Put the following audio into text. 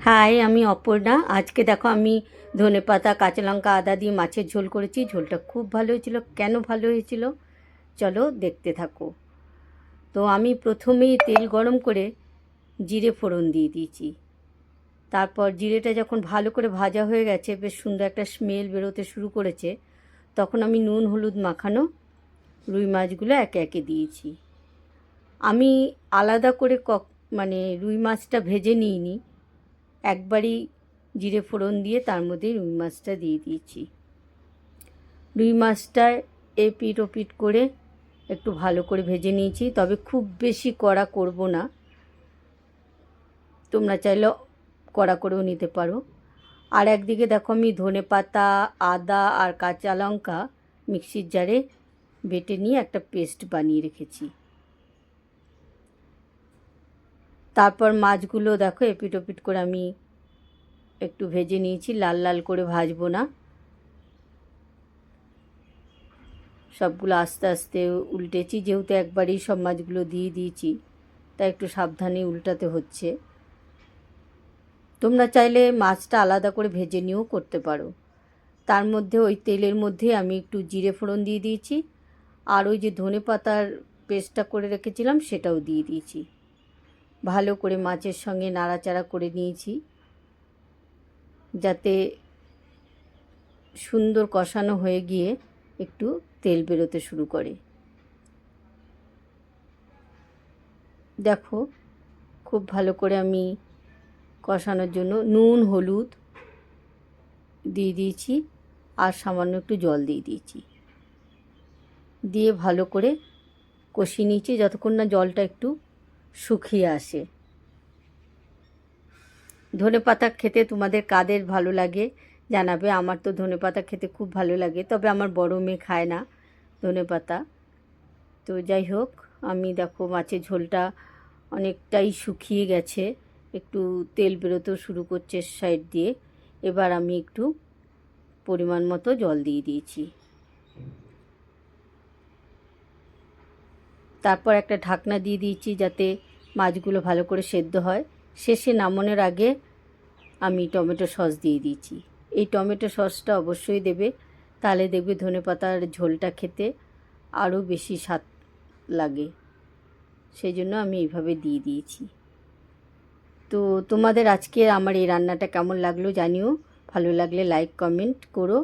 High, আমি অপর্ণা। আজকে দেখো আমি ধনেপাতা কাঁচা লঙ্কা আদা দিয়ে মাছের ঝোল করেছি। ঝোলটা খুব ভালো হয়েছিল। কেন ভালো হয়েছিল চলো দেখতে থাকো। তো আমি প্রথমেই তেল গরম করে জিরে ফোড়ন দিয়ে দিয়েছি। তারপর জিরেটা যখন ভালো করে ভাজা হয়ে গেছে, বেশ সুন্দর একটা স্মেল বেরোতে শুরু করেছে, তখন আমি নুন হলুদ মাখানো রুই মাছগুলো একে একে দিয়েছি। আমি আলাদা করে মানে রুই মাছটা ভেজে নিইনি, একবারই জিরে ফোড়ন দিয়ে তার মধ্যে রুই মাছটা দিয়ে দিয়েছি। রুই মাছটা এপিট ওপিট করে একটু ভালো করে ভেজে নিয়েছি, তবে খুব বেশি কড়া করব না, তোমরা চাইলে কড়া করেও নিতে পারো। আর একদিকে দেখো আমি ধনেপাতা আদা আর কাঁচা লঙ্কা মিক্সির জারে বেটে নিয়ে একটা পেস্ট বানিয়ে রেখেছি। তারপর মাছগুলো দেখো এপিট ওপিট করে আমি একটু ভেজে নিয়েছি, লাল লাল করে ভাজবো না, সবগুলো আস্তে আস্তে উল্টেছি, যেহেতু একবারেই সব মাছগুলো দিয়ে দিয়েছি তাই একটু সাবধানে উল্টাতে হচ্ছে। তোমরা চাইলে মাছটা আলাদা করে ভেজে নিয়েও করতে পারো। তার মধ্যে ওই তেলের মধ্যে আমি একটু জিরে ফোড়ন দিয়ে দিয়েছি, আর ওই যে ধনে পাতার পেস্টটা করে রেখেছিলাম সেটাও দিয়ে দিয়েছি। ভালো করে মাছের সঙ্গে নাড়াচাড়া করে নিয়েছি যাতে সুন্দর কষানো হয়ে গিয়ে একটু তেল বেরোতে শুরু করে। দেখো খুব ভালো করে আমি কষানোর জন্য নুন হলুদ দিয়ে দিয়েছি, আর সামান্য একটু জল দিয়ে দিয়েছি, দিয়ে ভালো করে কষিয়ে নিয়েছি যতক্ষণ না জলটা একটু শুকিয়ে আসে। ধনেপাতা খেতে তোমাদের কাদের ভালো লাগে জানাবে। আমার তো ধনেপাতা খেতে খুব ভালো লাগে, তবে আমার বড় মেয়ে খায় না ধনেপাতা। তো যাই হোক, আমি দেখো মাছের ঝোলটা অনেকটাই শুকিয়ে গেছে, একটু তেল বেরোতেও শুরু করছে সাইড দিয়ে। এবার আমি একটু পরিমাণ মতো জল দিয়ে দিয়েছি, তারপর একটা ঢাকনা দিয়ে দিয়েছি যাতে মাছগুলো ভালো করে সেদ্ধ হয়। শেষে নামানোর আগে আমি টমেটো সস দিয়ে দিয়েছি। এই টমেটো সসটা অবশ্যই দেবে, তাহলে দেখবে ধনেপাতার ঝোলটা খেতে আরও বেশি স্বাদ লাগে, সেই জন্য আমি এইভাবে দিয়ে দিয়েছি। তো তোমাদের আজকে আমার এই রান্নাটা কেমন লাগলো জানিও, ভালো লাগলে লাইক কমেন্ট করো।